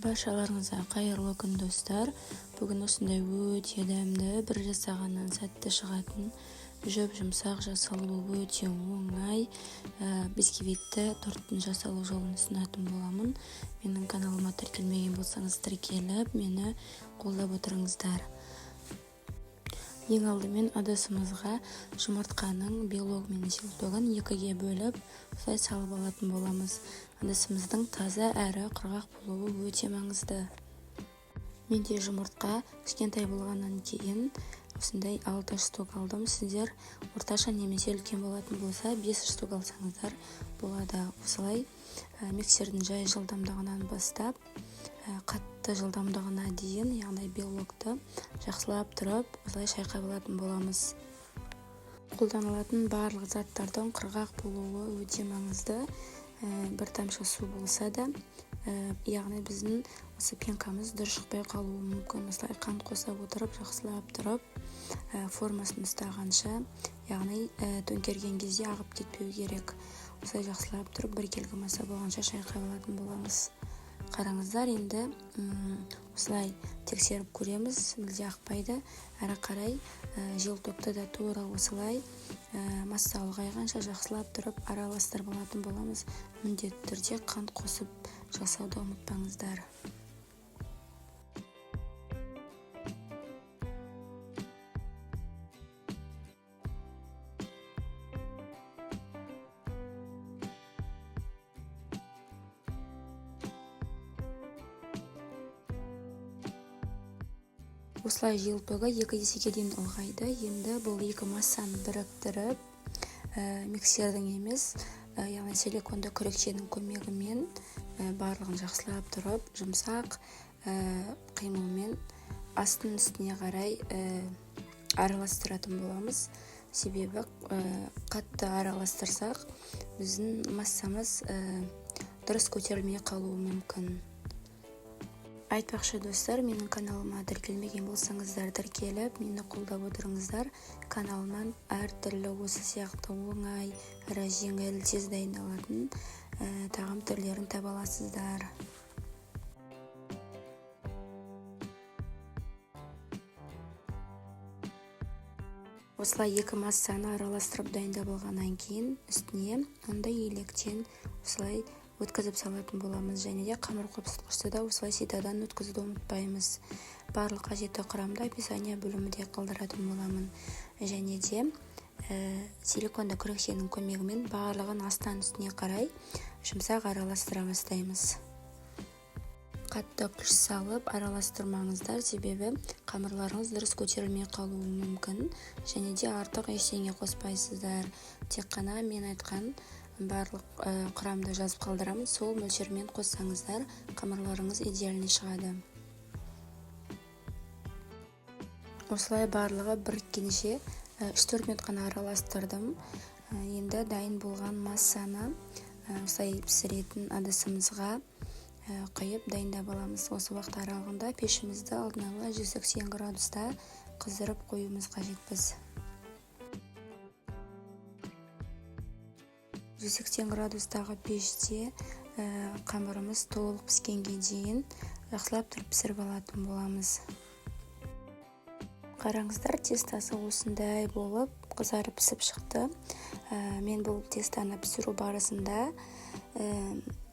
Баршаларыңызға қайырлы күн достар. Бүгін осындай өте дәмді, бір жасағаннан сәтті шығатын жұмсақ жасалуы өте оңай бисквитті торттың жасалу жолын ұсынатын боламын. Менің каналыма тіркелмеген болсаңыз тіркеліп, мені қолдап отырыңыздар. Ең алдымен ыдысымызға жұмыртқаның белок мен желтогын екіге бөліп, осылай салып алатын боламыз. Ыдысымыздың таза әрі құрғақ болуы өте маңызды. Менде жұмыртқа кішкентай болғаннан кейін осындай 6 штук алдым. Сіздер орташа немесе үлкен болатын болса 5 штук алсаңыздар болады. Осылай миксердің жай жылдамдығынан бастап қатты жылдамдығына дейін, яғни белокты жақсылап тұрып, осылай шайқап алатын боламыз. Қолданылатын барлық заттардың құрғақ болуы өте маңызды. Бір тамшы су болса да, яғни біздің осы пенкамыз дұрыс шықпай қалуы мүмкін. Осылай қант қоса отырып, жақсылап тұрып, формасын ұстағанша, яғни төңкерген кезде ағып кетпеу керек. Осылай жақсылап тұрып, біркелкі маса болғанша шайқап алатын боламыз. Қараңыздар, енді осылай тексеріп көреміз, мүлде ақпайды. Әрі қарай желтокты да тура осылай масса ұлғайғанша жақсылап тұрып араластырып алатын боламыз. Міндетті түрде қант қосып жасауды ұмытпаңыздар. Осылай желтогы 2 есеге дейін ұлғайды. Енді бұл екі массаны біріктіріп, миксердің емес, яғни силиконды күрекшенің көмегімен барлығын жақсылап тұрып, жұмсақ қимылмен астын үстіне қарай араластыратын боламыз. Себебі қатты араластырсақ, біздің массамыз дұрыс көтерілмей қалуы мүмкін. Айтпақшы достар, менің каналыма тіркелмеген болсаңыздар тіркеліп, мені қолдап отырыңыздар. Каналымнан әртүрлі осы сияқты оңай, әрі жеңіл, тез дайындалатын тағам түрлерін таба аласыздар. Осылай екі массаны араластырып дайындап алғаннан кейін үстіне ондай електен осылай өткізіп салатын боламыз. Және де қамыр қопсытқышты да осылай ситадан өткізуді ұмытпаймыз. Барлық қажетті құрамды описание бөлімінде қалдыратын боламын. Және де силиконды күрекшенің көмегімен барлығын астан үстіне қарай жұмсақ араластыра бастаймыз. Қатты күш салып араластырмаңыздар, себебі қамырларыңыз дұрыс көтерілмей қалуы мүмкін. Және де артық ештеңе қоспайсыздар. Тек қана мен айтқан барлық құрамды жазып қалдырамын, сол мөлшермен қоссаңыздар, қамырларыңыз идеальный шығады. Осылай барлығы біріккенше 3-4 минут қана араластырдым. Енді дайын болған массаны осылай пісіретін ыдысымызға құйып дайындап аламыз. Осы уақыт аралығында пешімізді алдын ала 180 градуста қыздырып қоюымыз қажетпіз. 180 градустағы пеште қамырымыз толық піскенге дейін жақсылап тұрып пісіріп алатын боламыз. Қараңыздар, тестасы осындай болып қызарып пісіп шықты. Мен бұл тестаны пісіру барысында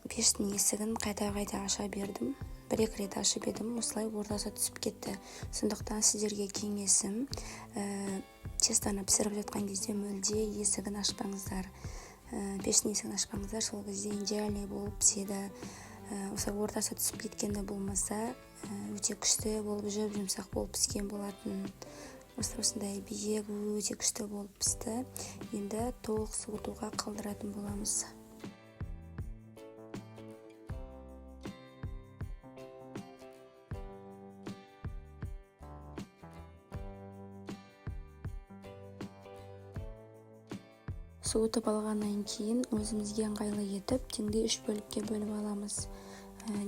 пештің есігін қайта-қайта аша бердім. 1-2 рет ашып едім, осылай ортасы түсіп кетті. Сондықтан сіздерге кеңесім, тестаны пісіріп жатқан кезде мүлде есігін ашпаңыздар. Пештің есігін ашпаңыздар, сол кезде идеальный болып піседі. Осылай ортасы түсіп кеткенде болмаса, өте күшті болып жұмсақ болып піскен болатын. Осындай биік өте күшті болып пісті. Енді толық суытуға қалдыратын боламыз. Суытып алғаннан кейін өзімізге ыңғайлы етіп теңдей 3 бөлікке бөліп аламыз.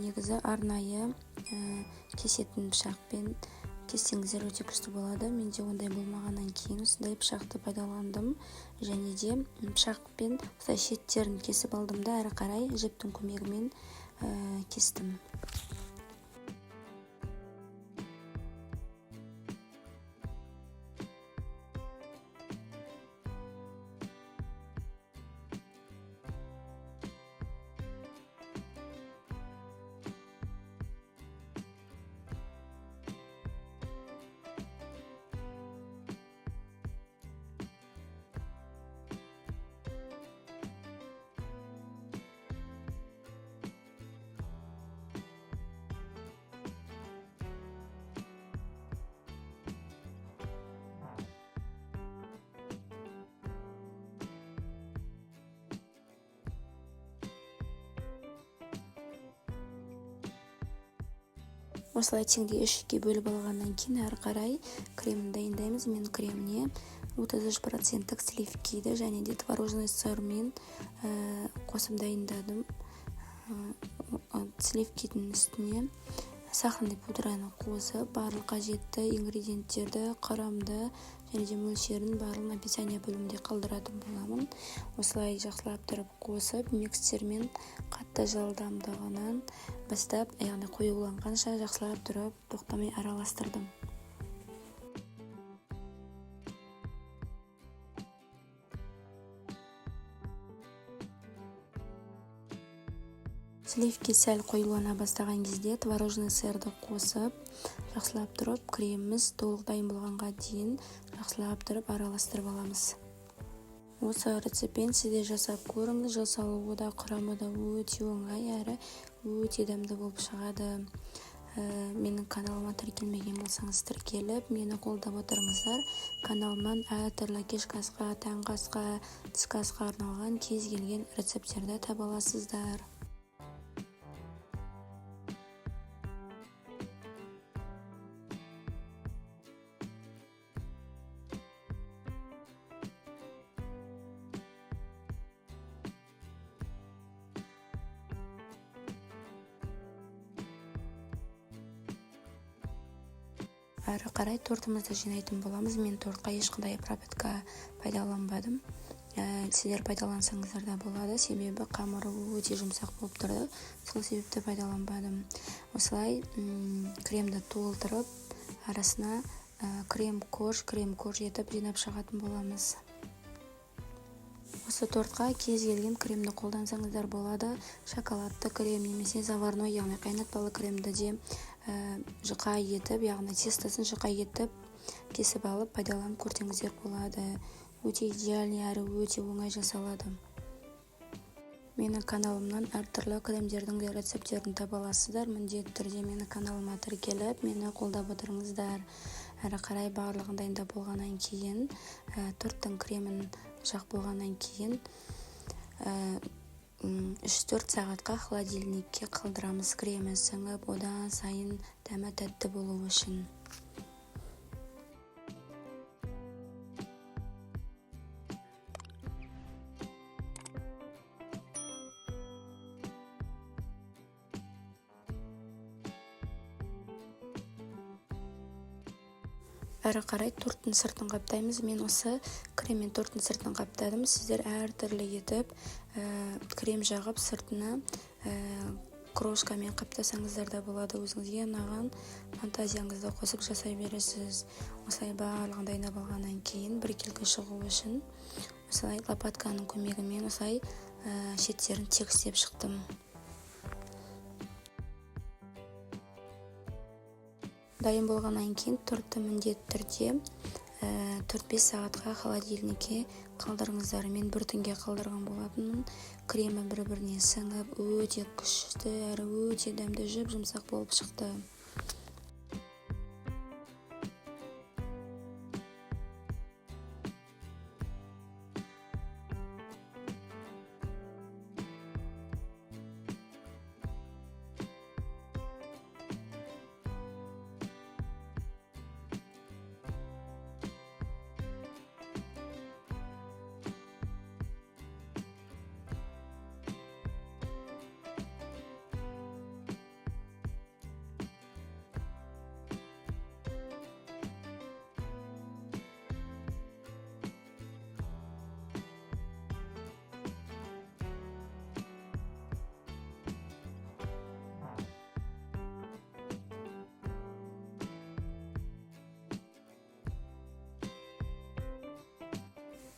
Негізі арнайы кесетін пышақпен кессеңіздер өте күшті болады. Менде ондай болмағаннан кейін осындай пышақты пайдаландым. Және де пышақпен шеттерін кесіп алдым да әрі қарай жіптің көмегімен кестім. Осылай теңдей 3-ке бөліп алғаннан кейін әрі қарай кремін дайындаймыз. Мен креміне 33% сливкиді және де творожный сырмен қосып дайындадым. Сливкидің үстіне сахарный пудраны қосып, барлық қажетті ингредиенттерді, құрамды және де мөлшерін барлығын описание бөлімінде қалдыратын боламын. Осылай жақсылап тұрып қосып, микстермен қатты жылдамдығынан бастап, яғни қоюланғанша жақсылап тұрып тоқтамай араластырдым. Сливки сәл қоюлана бастаған кезде творожный сырды қосып, жақсылап тұрып, креміміз толық дайын болғанға дейін жақсылап тұрып араластырып аламыз. Осы рецептпен сізде жасап көріңіз, жасалуы да құрамы да өте оңай әрі өте дәмді болып шығады. Менің каналыма тіркелмеген болсаңыз тіркеліп, мені қолдап отырыңыздар. Каналымнан әртүрлі кешкі асқа, таңғы асқа, түскі асқа арналған кез келген рецепттерді таба аласыздар. Әрі қарай тортымызды жинайтын боламыз. Мен тортқа ешқандай пропитка пайдаланбадым. Сіздер пайдалансаңыздар да болады, себебі қамыры өте жұмсақ болып тұрды. Сол себепті пайдаланбадым. Осылай кремді толтырып, арасына крем-корж етіп жинап шығатын боламыз. Осы тортқа кез келген кремді қолдансаңыздар болады. Шоколадты крем немесе заварной, яғни қайнатпалы кремді де жұқа етіп, яғни тестосын жұқа етіп кесіп алып пайдаланып көрсеңіздер болады. Өте идеальный әрі өте оңай жасалады. Менің каналымнан әртүрлі кремдердің де рецепттерін таба аласыздар. Міндетті түрде менің каналыма тіркеліп, мені қолдап отырыңыздар. Әрі қарай барлығын дайындап болғаннан кейін, торттың кремін жақ болғаннан кейін 3-4 сағатқа холодильникке қалдырамыз. Кремі сіңіп, одан сайын дәмі тәтті болу үшін. Әрі қарай торттың сыртын қаптаймыз. Мен осы креммен торттың сыртын қаптадым. Сіздер әртүрлі етіп крем жағып сыртына крошкамен қаптасаңыздар да болады. Өзіңізге ұнаған фантазияңызды қосып жасай бересіз. Осылай барлығын дайындап алғаннан кейін біркелкі шығу үшін осылай лопатканың көмегімен осылай шеттерін тегістеп шықтым. Дайын болғаннан кейін тортты міндетті түрде 4-5 сағатқа холодильникке қалдырыңыздар. Мен бір түнге қалдырған болатынмын. Кремі бір-біріне сіңіп, өте күшті әрі өте дәмді жұмсақ болып шықты.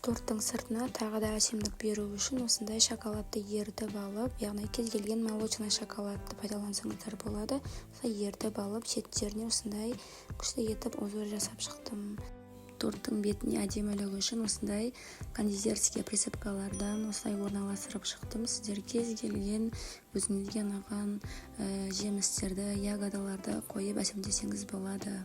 Торттың сыртына тағы да әсемдік беру үшін осындай шоколадты ертіп алып, яғни кез келген молочный шоколадты пайдалансаңыздар болады. Осылай ертіп алып, шеттеріне осындай күшті етіп узор жасап шықтым. Торттың бетіне әдемілігі үшін осындай кондитерский присыпкалардан осылай орналастырып шықтым. Сіздер кез келген өзіңізге ұнаған жемістерді, ягодаларды қойып әсемдесеңіз болады.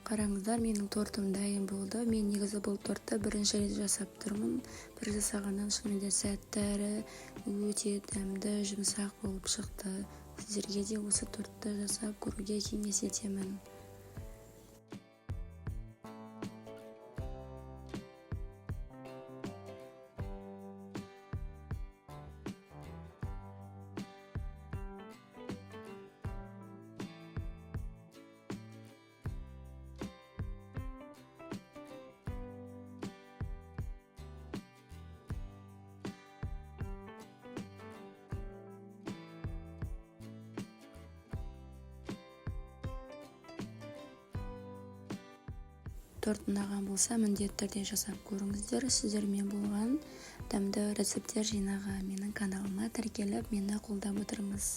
Қараңыздар, менің тортым дайын болды. Мен негізі бұл тортты бірінші рет жасап тұрмын. Бір жасағаннан шынымен де сәтті әрі өте дәмді, жұмсақ болып шықты. Сіздерге де осы тортты жасап көруге кеңес етемін. Торт ұнаған болса, міндетті түрде жасап көріңіздер. Сіздермен болған дәмді рецепттер жинағы менің каналыма тіркеліп, мені қолдап отырыңыз.